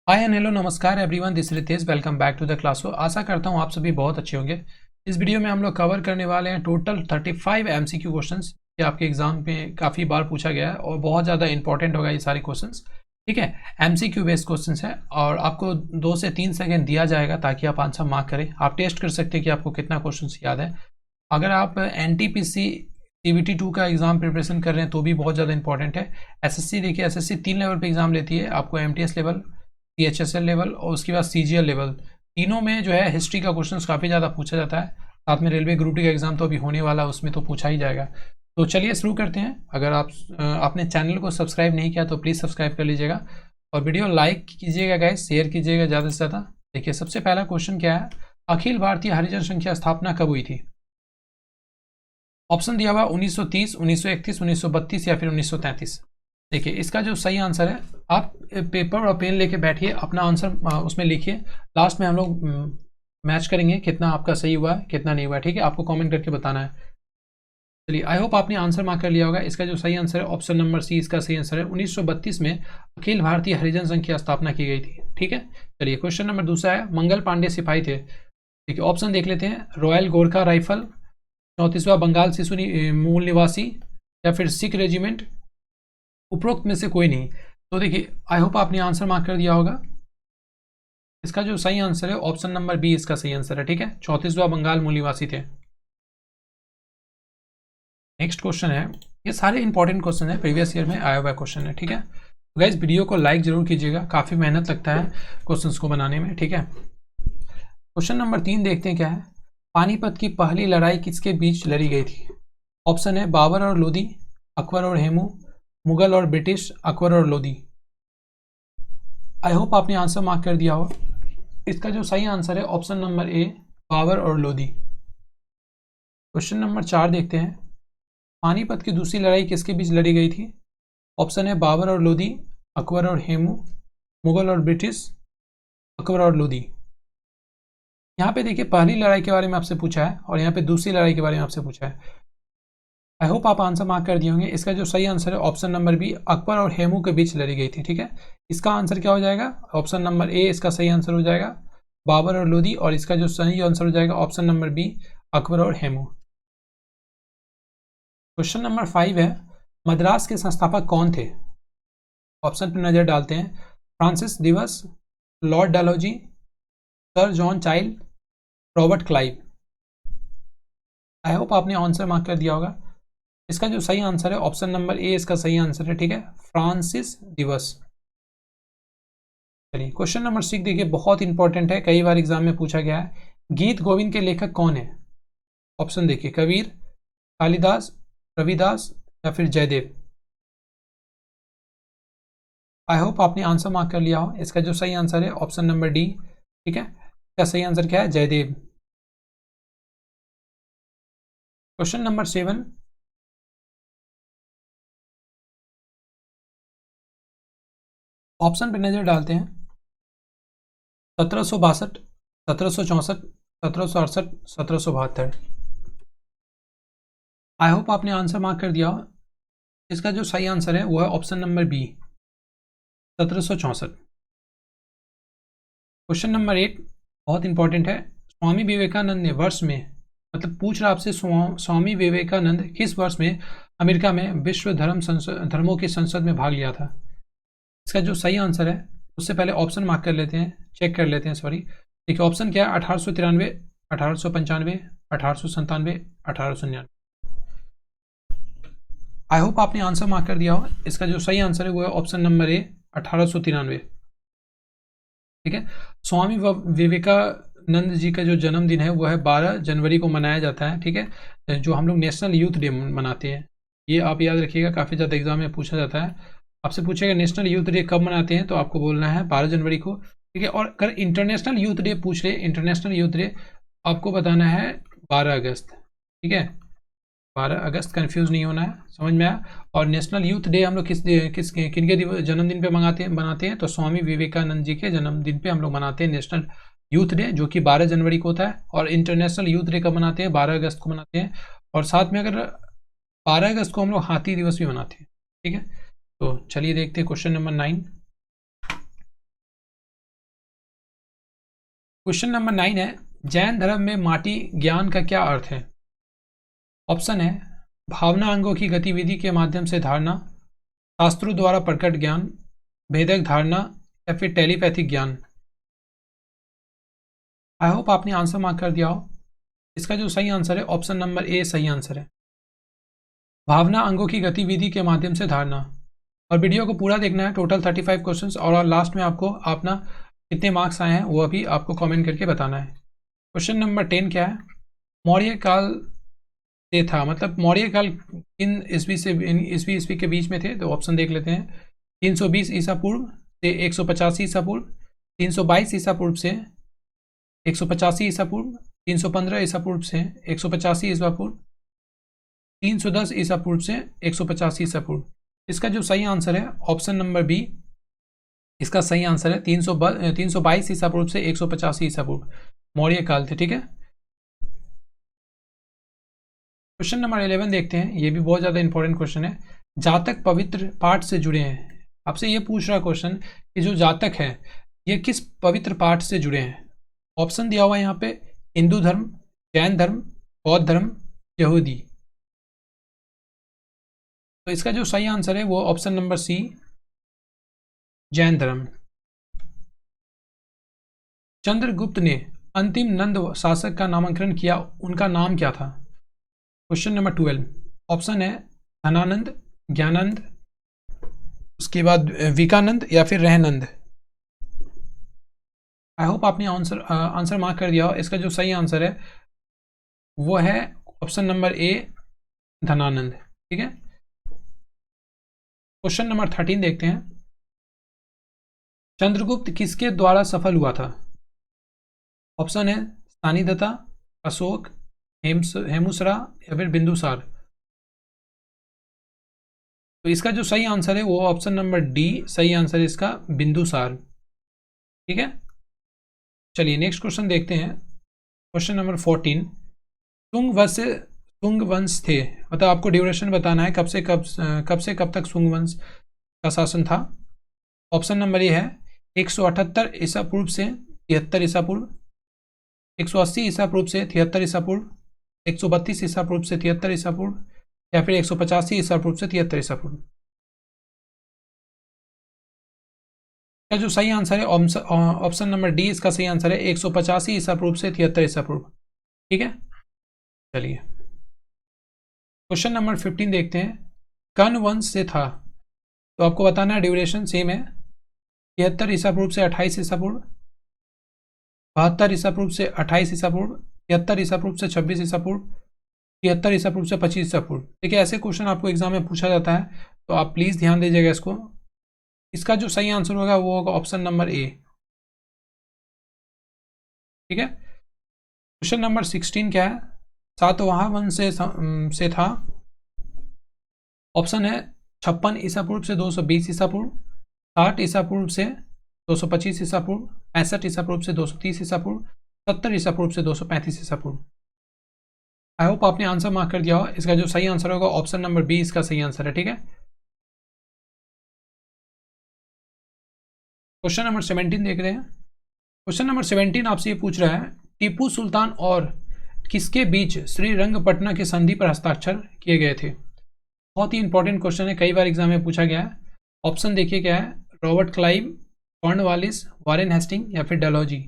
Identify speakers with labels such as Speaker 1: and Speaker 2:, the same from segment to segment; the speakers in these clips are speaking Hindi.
Speaker 1: हाय एंड हेलो नमस्कार everyone, this Ritesh. Welcome back to the class. आशा करता हूँ आप सभी बहुत अच्छे होंगे। इस वीडियो में हम लोग कवर करने वाले हैं टोटल 35 एमसीक्यू क्वेश्चंस। ये आपके एग्जाम में काफ़ी बार पूछा गया है और बहुत ज़्यादा इंपॉर्टेंट होगा ये सारे क्वेश्चंस। ठीक है, एमसीक्यू बेस्ड क्वेश्चंस है और आपको 2 से 3 सेकेंड दिया जाएगा ताकि आप आंसर मार्क करें। आप टेस्ट कर सकते हैं कि आपको कितना क्वेश्चन याद है। अगर आप एनटीपीसी CBT 2 का एग्जाम प्रिपरेशन कर रहे हैं तो भी बहुत ज़्यादा इंपॉर्टेंट है। एसएससी देखिए, एसएससी 3 लेवल पे एग्जाम लेती है, आपको एमटीएस लेवल, CHSL लेवल और उसके बाद CGL लेवल। तीनों में जो है हिस्ट्री का क्वेश्चन काफ़ी ज़्यादा पूछा जाता है। साथ में रेलवे ग्रुप डी का एग्जाम तो अभी होने वाला है, उसमें तो पूछा ही जाएगा। तो चलिए शुरू करते हैं। अगर आपने चैनल को सब्सक्राइब नहीं किया तो प्लीज़ सब्सक्राइब कर लीजिएगा और वीडियो लाइक कीजिएगा गाइस, शेयर कीजिएगा ज़्यादा से ज़्यादा। देखिए सबसे पहला क्वेश्चन क्या है, अखिल भारतीय हरिजन संख्या स्थापना कब हुई थी? ऑप्शन दिया हुआ 1930, 1931, 1932 या फिर 1933। देखिए इसका जो सही आंसर है, आप पेपर और पेन लेके बैठिए, अपना आंसर उसमें लिखिए। लास्ट में हम लोग मैच करेंगे कितना आपका सही हुआ है कितना नहीं हुआ है। ठीक है, आपको कमेंट करके बताना है। चलिए, आई होप आपने आंसर मार्क कर लिया होगा। इसका जो सही आंसर है ऑप्शन नंबर सी, इसका सही आंसर है। 1932 में अखिल भारतीय हरिजन संघ की स्थापना की गई थी। ठीक है, चलिए क्वेश्चन नंबर दूसरा है, मंगल पांडे सिपाही थे। देखिए ऑप्शन देख लेते हैं, रॉयल गोरखा राइफल, 34वां बंगाल शिशु मूल निवासी या फिर सिख रेजिमेंट, उपरोक्त में से कोई नहीं। तो देखिए आई होप आपने आंसर मार्क कर दिया होगा। इसका जो सही आंसर है ऑप्शन नंबर बी, इसका सही आंसर है। ठीक है, 34वां बंगाल मूल निवासी थे। नेक्स्ट क्वेश्चन है, ये सारे इंपॉर्टेंट क्वेश्चन है, प्रीवियस ईयर में आया हुआ क्वेश्चन है। ठीक है, तो गाइस वीडियो को लाइक जरूर कीजिएगा, काफ़ी मेहनत लगता है क्वेश्चंस को बनाने में। ठीक है, क्वेश्चन नंबर 3 देखते हैं क्या है। पानीपत की पहली लड़ाई किसके बीच लड़ी गई थी? ऑप्शन है बाबर और लोदी, अकबर और हेमू, मुगल और ब्रिटिश, अकबर और लोदी। आई होप आपने आंसर मार्क कर दिया हो। इसका जो सही आंसर है ऑप्शन नंबर ए, बाबर और लोदी। क्वेश्चन नंबर 4 देखते हैं, पानीपत की दूसरी लड़ाई किसके बीच लड़ी गई थी? ऑप्शन है बाबर और लोदी, अकबर और हेमू, मुगल और ब्रिटिश, अकबर और लोदी। यहाँ पे देखिए पहली लड़ाई के बारे में आपसे पूछा है और यहाँ पे दूसरी लड़ाई के बारे में आपसे पूछा है। आई होप आप आंसर मार्क कर दिए होंगे। इसका जो सही आंसर है ऑप्शन नंबर बी, अकबर और हेमू के बीच लड़ी गई थी। ठीक है, इसका आंसर क्या हो जाएगा? ऑप्शन नंबर ए इसका सही आंसर हो जाएगा, बाबर और लोदी, और इसका जो सही आंसर हो जाएगा ऑप्शन नंबर बी, अकबर और हेमू। क्वेश्चन नंबर 5 है, मद्रास के संस्थापक कौन थे? ऑप्शन पर नजर डालते हैं, Francis Day, Lord Dalhousie, sir John Child, Robert Clive. I hope आपने आंसर मार्क कर दिया होगा। इसका जो सही आंसर है ऑप्शन नंबर ए, इसका सही आंसर है। ठीक है, फ्रांसिस दिवस। चलिए क्वेश्चन नंबर 6 देखिए, बहुत इंपॉर्टेंट है, कई बार एग्जाम में पूछा गया है। गीत गोविंद के लेखक कौन है? ऑप्शन देखिए, कबीर, कालिदास, रविदास या फिर जयदेव। आई होप आपने आंसर मार्क कर लिया हो। इसका जो सही आंसर है ऑप्शन नंबर डी। ठीक है, इसका सही आंसर क्या है? जयदेव। क्वेश्चन नंबर 7, ऑप्शन पर नजर डालते हैं, 1762, 1764, 1768, 1772। आई होप आपने आंसर मार्क कर दिया हो। इसका जो सही आंसर है वो है option number B, 1764। Question number 8 बहुत इंपॉर्टेंट है, स्वामी विवेकानंद ने वर्ष में, मतलब पूछ रहा आपसे, स्वामी विवेकानंद किस वर्ष में अमेरिका में विश्व धर्मों की संसद में भाग लिया था? इसका जो सही आंसर है, उससे पहले ऑप्शन मार्क कर लेते हैं, चेक कर लेते हैं, सॉरी। देखिए ऑप्शन क्या है, 1893, 1895, 1897, 1899। आई होप आपने आंसर मार्क कर दिया हो। इसका जो सही आंसर है वो है ऑप्शन नंबर ए, 1893। ठीक है, स्वामी विवेकानंद जी का जो जन्मदिन है वो है 12 जनवरी को मनाया जाता है। ठीक है, जो हम लोग नेशनल यूथ डे मनाते हैं, ये आप याद रखिएगा, काफ़ी ज़्यादा एग्जाम में पूछा जाता है। आपसे पूछेगा नेशनल यूथ डे कब मनाते हैं, तो आपको बोलना है 12 जनवरी को। ठीक है, और अगर इंटरनेशनल यूथ डे पूछ ले, इंटरनेशनल यूथ डे आपको बताना है 12 अगस्त। ठीक है, 12 अगस्त, कंफ्यूज नहीं होना है, समझ में आया। और नेशनल यूथ डे हम लोग किन के जन्मदिन पे बनाते हैं, तो स्वामी विवेकानंद जी के जन्मदिन पे हम लोग मनाते हैं नेशनल यूथ डे, जो कि 12 जनवरी को होता है। और इंटरनेशनल यूथ डे कब मनाते हैं? 12 अगस्त को मनाते हैं। और साथ में अगर 12 अगस्त को हम लोग हाथी दिवस भी मनाते हैं। ठीक है, तो चलिए देखते हैं क्वेश्चन नंबर 9। क्वेश्चन नंबर 9 है, जैन धर्म में माटी ज्ञान का क्या अर्थ है? ऑप्शन है भावना अंगों की गतिविधि के माध्यम से धारणा, शास्त्रों द्वारा प्रकट ज्ञान, भेदक धारणा या फिर टेलीपैथिक ज्ञान। आई होप आपने आंसर मार्क कर दिया हो। इसका जो सही आंसर है ऑप्शन नंबर ए सही आंसर है, भावना अंगों की गतिविधि के माध्यम से धारणा। और वीडियो को पूरा देखना है, टोटल 35 क्वेश्चंस, और लास्ट में आपको अपना कितने मार्क्स आए हैं वो अभी आपको कमेंट करके बताना है। क्वेश्चन नंबर 10 क्या है? मौर्य काल से था, मतलब मौर्य काल इन ईस्वी से ईस्वी के बीच में थे, तो ऑप्शन देख लेते हैं। 320 ईसा पूर्व से 185 ईसा पूर्व, 322 ईसा पूर्व से 185 ईसा पूर्व, 315 ईसा पूर्व से 185 ईसा पूर्व, 310 ईसा पूर्व से 185 ईसा पूर्व। इसका जो सही आंसर है ऑप्शन नंबर बी, इसका सही आंसर है 322 ईसा पूर्व से 185 ईसा पूर्व, मौर्य काल थे। ठीक है, क्वेश्चन नंबर 11 देखते हैं, ये भी बहुत ज़्यादा इंपॉर्टेंट क्वेश्चन है। जातक पवित्र पाठ से जुड़े हैं। आपसे ये पूछ रहा क्वेश्चन कि जो जातक है ये किस पवित्र पाठ से जुड़े हैं? ऑप्शन दिया हुआ है यहाँ पे, हिंदू धर्म, जैन धर्म, बौद्ध धर्म, यहूदी। तो इसका जो सही आंसर है वो ऑप्शन नंबर सी, जैन धर्म। चंद्रगुप्त ने अंतिम नंद शासक का नामकरण किया, उनका नाम क्या था? क्वेश्चन नंबर 12, ऑप्शन है धनानंद, ज्ञानंद, उसके बाद विकानंद या फिर रहनंद। आई होप आपने आंसर मार्क कर दिया हो। इसका जो सही आंसर है वो है ऑप्शन नंबर ए, धनानंद। ठीक है, क्वेश्चन नंबर 13 देखते हैं। चंद्रगुप्त किसके द्वारा सफल हुआ था? ऑप्शन है सानिदत्ता, अशोक, हेमुसरा या फिर बिंदुसार। तो इसका जो सही आंसर है वो ऑप्शन नंबर डी सही आंसर है इसका, बिंदुसार। ठीक है, चलिए नेक्स्ट क्वेश्चन देखते हैं। क्वेश्चन नंबर 14, सुंग वंश थे, मतलब आपको ड्यूरेशन बताना है कब से कब तक सुंग वंश का शासन था। ऑप्शन नंबर ए है 178 ईसा पूर्व से 73 ईसा पूर्व, 180 ईसा पूर्व से 73 ईसा पूर्व, 132 ईसा पूर्व से 73 ईसा पूर्व, या फिर 185 ईसा पूर्व से 73 ईसा पूर्व। का जो सही आंसर है ऑप्शन नंबर डी इसका सही आंसर है, 185 ईसा पूर्व से 73 ईसा पूर्व। ठीक है, चलिए क्वेश्चन नंबर 15 देखते हैं। कर्ण वंश से था, तो आपको बताना है ड्यूरेशन सेम है, 73 ईसा पूर्व से 28 ईसा पूर्व, 72 ईसा पूर्व से 28 ईसा पूर्व, 73 ईसा पूर्व से 26 ईसा पूर्व, 73 ईसा पूर्व से 25 ईसा पूर्व। देखिए ऐसे क्वेश्चन आपको एग्जाम में पूछा जाता है, तो आप प्लीज़ ध्यान दीजिएगा इसको। इसका जो सही आंसर होगा वो होगा ऑप्शन नंबर ए। ठीक है, क्वेश्चन नंबर 16 क्या है? सातवाहन वंश से था। ऑप्शन है 56 ईसा पूर्व से 220 ईसा पूर्व, 60 ईसा पूर्व से 225 ईसा पूर्व, 65 ईसा पूर्व से 230 ईसा पूर्व, 70 ईसा पूर्व से 235 ईसा पूर्व। आई होप आपने आंसर मार्क कर दिया हो। इसका जो सही आंसर होगा ऑप्शन नंबर बी इसका सही आंसर है। ठीक है, क्वेश्चन नंबर 17 देख रहे हैं। क्वेश्चन नंबर 17 आपसे ये पूछ रहा है, टीपू सुल्तान और किसके बीच श्रीरंगपटना की संधि पर हस्ताक्षर किए गए थे? बहुत ही इंपॉर्टेंट क्वेश्चन है, कई बार एग्जाम में पूछा गया है। ऑप्शन देखिए क्या है, Robert Clive, Cornwallis, Warren Hasting या फिर डलहौजी।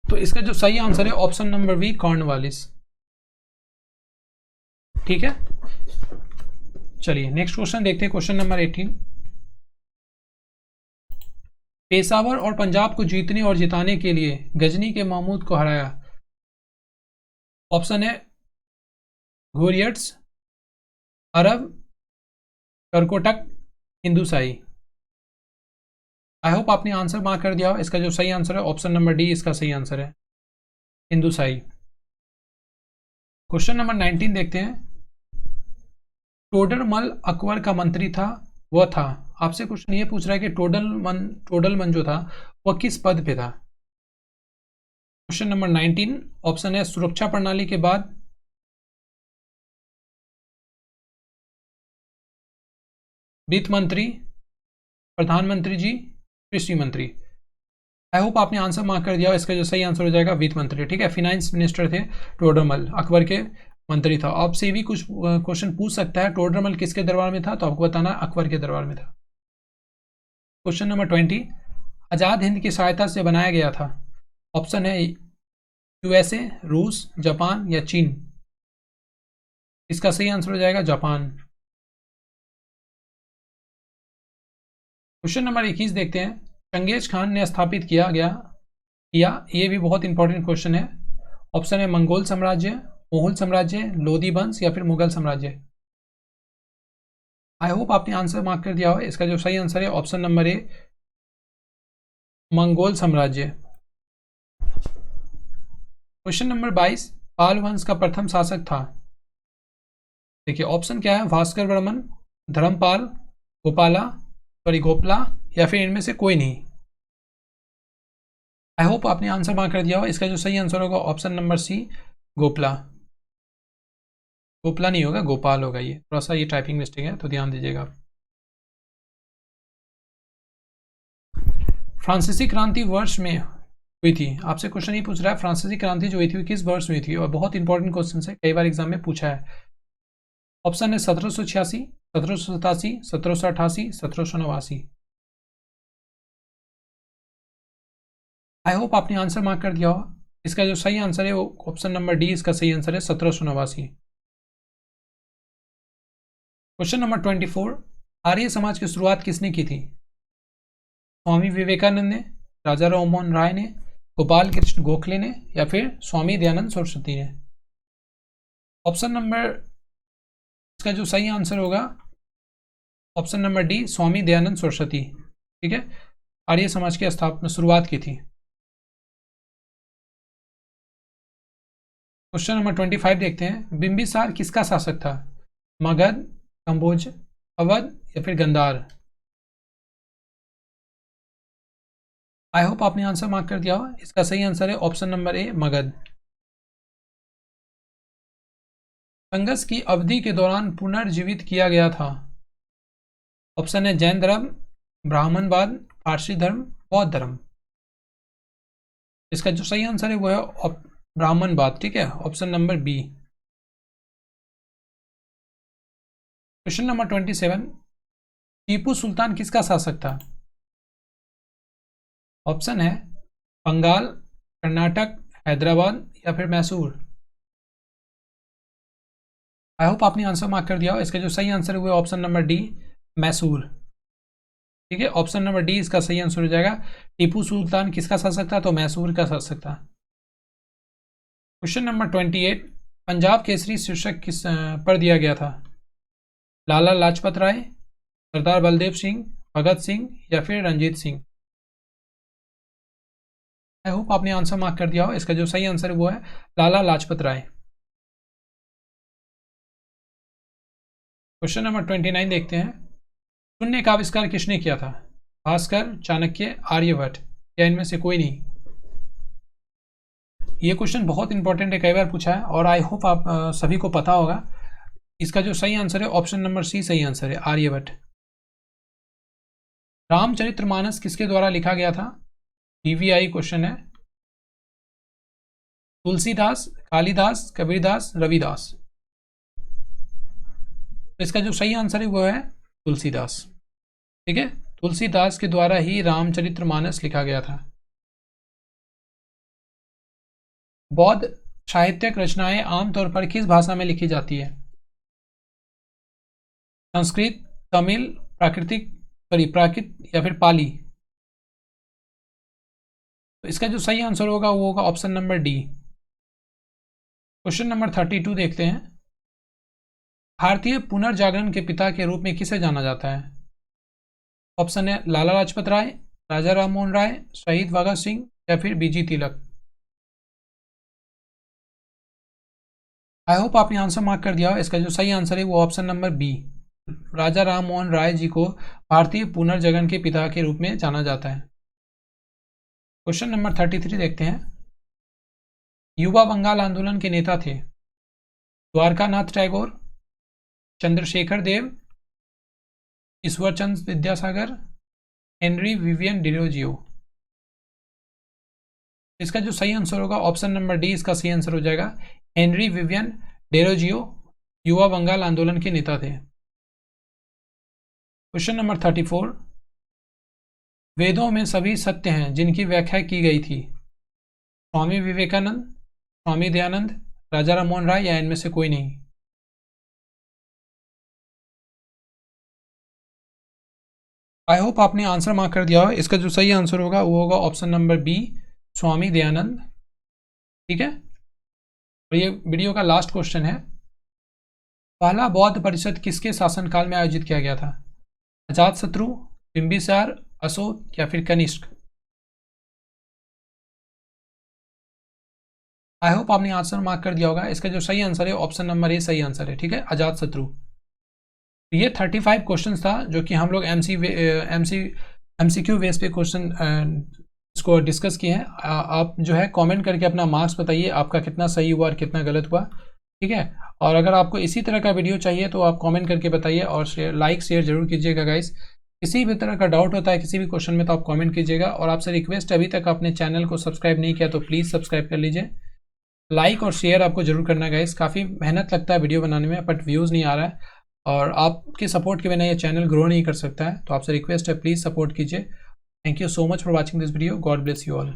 Speaker 1: तो इसका जो सही आंसर है ऑप्शन नंबर बी, कॉर्नवालिस। ठीक है, चलिए नेक्स्ट क्वेश्चन देखते हैं। क्वेश्चन नंबर 18, पेशावर और पंजाब को जीतने और जिताने के लिए गजनी के महमूद को हराया। ऑप्शन है घोरियट्स, अरब, करकोटक, हिंदुशाही। आई होप आपने आंसर मार्क कर दिया हो। इसका जो सही आंसर है ऑप्शन नंबर डी इसका सही आंसर है, हिंदुशाही। क्वेश्चन नंबर 19 देखते हैं। टोडरमल अकबर का मंत्री था, वह था। आपसे क्वेश्चन ये पूछ रहा है कि टोडरमल जो था वह किस पद पे था? क्वेश्चन नंबर 19 ऑप्शन है सुरक्षा प्रणाली के बाद, वित्त मंत्री, प्रधानमंत्री जी, कृषि मंत्री। आई होप आपने आंसर मार्क कर दिया हो। इसका जो सही आंसर हो जाएगा वित्त मंत्री, ठीक है। फिनांस मिनिस्टर थे टोडरमल, अकबर के मंत्री था। आपसे भी कुछ क्वेश्चन पूछ सकता है, टोडरमल किसके दरबार में था, तो आपको बताना अकबर के दरबार में था। क्वेश्चन नंबर 20, आज़ाद हिंद की सहायता से बनाया गया था। ऑप्शन है यूएसए, रूस, जापान या चीन। इसका सही आंसर हो जाएगा जापान। क्वेश्चन नंबर 21 देखते हैं, चंगेज खान ने स्थापित किया ये भी बहुत इंपॉर्टेंट क्वेश्चन है। ऑप्शन है मंगोल साम्राज्य, मोगल साम्राज्य, लोधी वंश या फिर मुगल साम्राज्य। आई होप आपने आंसर मार्क कर दिया हो। इसका जो सही आंसर है ऑप्शन नंबर ए, मंगोल साम्राज्य। क्वेश्चन नंबर 22, पाल वंश का प्रथम शासक था। देखिए ऑप्शन क्या है, भास्कर वर्मन, धर्मपाल, गोपाला या फिर इनमें से कोई नहीं। आई होप आपने आंसर मार्क कर दिया हो। इसका जो सही आंसर होगा ऑप्शन नंबर सी, गोपाला नहीं होगा, गोपाल होगा। ये थोड़ा सा ये टाइपिंग मिस्टेक है, तो ध्यान दीजिएगा। फ्रांसीसी क्रांति वर्ष में हुई थी। आपसे क्वेश्चन ये पूछ रहा है फ्रांसीसी क्रांति जो हुई थी किस वर्ष में हुई थी, और बहुत इंपॉर्टेंट क्वेश्चन है, कई बार एग्जाम में पूछा है। ऑप्शन है 1786, 1787, 1788, 1789। आई होप आपने आंसर मार्क कर दिया हो। इसका जो सही आंसर है वो ऑप्शन नंबर डी, इसका सही आंसर है 1789। क्वेश्चन नंबर 24, आर्य समाज की शुरुआत किसने की थी। स्वामी विवेकानंद ने, राजा राम मोहन राय ने, गोपाल कृष्ण गोखले ने या फिर स्वामी दयानंद सरस्वती ने। ऑप्शन नंबर, इसका जो सही आंसर होगा option number D, Swami Dayanand Saraswati, ठीक है। आर्य समाज की स्थापना शुरुआत की थी। क्वेश्चन नंबर 25 देखते हैं, बिंबिसार किसका शासक था। मगध, कंबोज, अवध या फिर गंधार। आई होप आपने आंसर मार्क कर दिया हो। इसका सही आंसर है ऑप्शन नंबर ए, मगध। संघर्ष की अवधि के दौरान पुनर्जीवित किया गया था। ऑप्शन है जैन धर्म, ब्राह्मणवाद, पारसी धर्म, बौद्ध धर्म। इसका जो सही आंसर है वो है ब्राह्मणवाद, ठीक है, option number B. Question number 27, Tipu Sultan किसका शासक था। ऑप्शन है बंगाल, कर्नाटक, हैदराबाद या फिर मैसूर। आई होप आपने आंसर मार्क कर दिया हो। इसका जो सही आंसर है वो ऑप्शन नंबर डी, मैसूर, ठीक है। ऑप्शन नंबर डी इसका सही आंसर हो जाएगा। टीपू सुल्तान किसका शासक था, तो मैसूर का शासक था। क्वेश्चन नंबर 28, पंजाब केसरी शीर्षक किस पर दिया गया था। लाला लाजपत राय, सरदार बलदेव सिंह, भगत सिंह या फिर रंजीत सिंह। आई होप आपने आंसर मार्क कर दिया हो। इसका जो सही आंसर है वो है लाला लाजपत राय। क्वेश्चन नंबर 29 देखते हैं, शून्य का आविष्कार किसने किया था। भास्कर, चाणक्य, आर्यभट्ट या इनमें से कोई नहीं। ये क्वेश्चन बहुत इंपॉर्टेंट है, कई बार पूछा है और आई होप आप सभी को पता होगा। इसका जो सही आंसर है ऑप्शन नंबर सी सही आंसर है, आर्यभट्ट। रामचरितमानस किसके द्वारा लिखा गया था। डीवीआई क्वेश्चन है। तुलसीदास, कालिदास, कबीरदास, रविदास। तो इसका जो सही आंसर है वो है तुलसीदास, ठीक है। तुलसीदास के द्वारा ही रामचरितमानस लिखा गया था। बौद्ध साहित्यिक रचनाएं आमतौर पर किस भाषा में लिखी जाती है। संस्कृत, तमिल, प्राकृत या फिर पाली। तो इसका जो सही आंसर होगा वो होगा option number D. Question number 32 देखते हैं, भारतीय पुनर्जागरण के पिता के रूप में किसे जाना जाता है। ऑप्शन है लाला लाजपत राय, राजा राम मोहन राय, शहीद भगत सिंह या फिर बीजी तिलक। आई होप आपने आंसर मार्क कर दिया हो। इसका जो सही आंसर है वो ऑप्शन नंबर बी, राजा राम मोहन राय जी को भारतीय पुनर्जागरण के पिता के रूप में जाना जाता है। क्वेश्चन नंबर 33 देखते हैं, युवा बंगाल आंदोलन के नेता थे द्वारकानाथ टैगोर, चंद्रशेखर देव, ईश्वरचंद विद्यासागर, हेनरी विवियन डिरोजियो। इसका जो सही आंसर होगा ऑप्शन नंबर डी इसका सही आंसर हो जाएगा। हेनरी विवियन डेरोजियो युवा बंगाल आंदोलन के नेता थे। क्वेश्चन नंबर 34, वेदों में सभी सत्य हैं जिनकी व्याख्या की गई थी। स्वामी विवेकानंद, स्वामी दयानंद, राजा राममोहन राय या इनमें से कोई नहीं। आई होप आपने आंसर मार्क कर दिया हो। इसका जो सही आंसर होगा वो होगा option number B, Swami Dayanand. ठीक है, और ये वीडियो का लास्ट क्वेश्चन है। पहला बौद्ध परिषद किसके शासनकाल में आयोजित किया गया था? अजातशत्रु, बिंबिसार, अशोक या फिर कनिष्क। आई होप आपने आंसर मार्क कर दिया होगा। इसका जो सही आंसर है ऑप्शन नंबर ए सही आंसर है। ठीक है, अजातशत्रु। ये 35 क्वेश्चन था जो कि हम लोग एमसीक्यू बेस पे क्वेश्चन इसको डिस्कस किए हैं। आप जो है कमेंट करके अपना मार्क्स बताइए आपका कितना सही हुआ और कितना गलत हुआ। ठीक है, और अगर आपको इसी तरह का वीडियो चाहिए तो आप कमेंट करके बताइए और लाइक शेयर जरूर कीजिएगा गाइस। किसी भी तरह का डाउट होता है किसी भी क्वेश्चन में तो आप कमेंट कीजिएगा। और आपसे रिक्वेस्ट, अभी तक आपने चैनल को सब्सक्राइब नहीं किया तो प्लीज़ सब्सक्राइब कर लीजिए। लाइक और शेयर आपको जरूर करना है गाइस। काफ़ी मेहनत लगता है वीडियो बनाने में बट व्यूज़ नहीं आ रहा है और आपके सपोर्ट के बिना ये चैनल ग्रो नहीं कर सकता है। तो आपसे रिक्वेस्ट है प्लीज़ सपोर्ट कीजिए। Thank you so much for watching this video. God bless you all.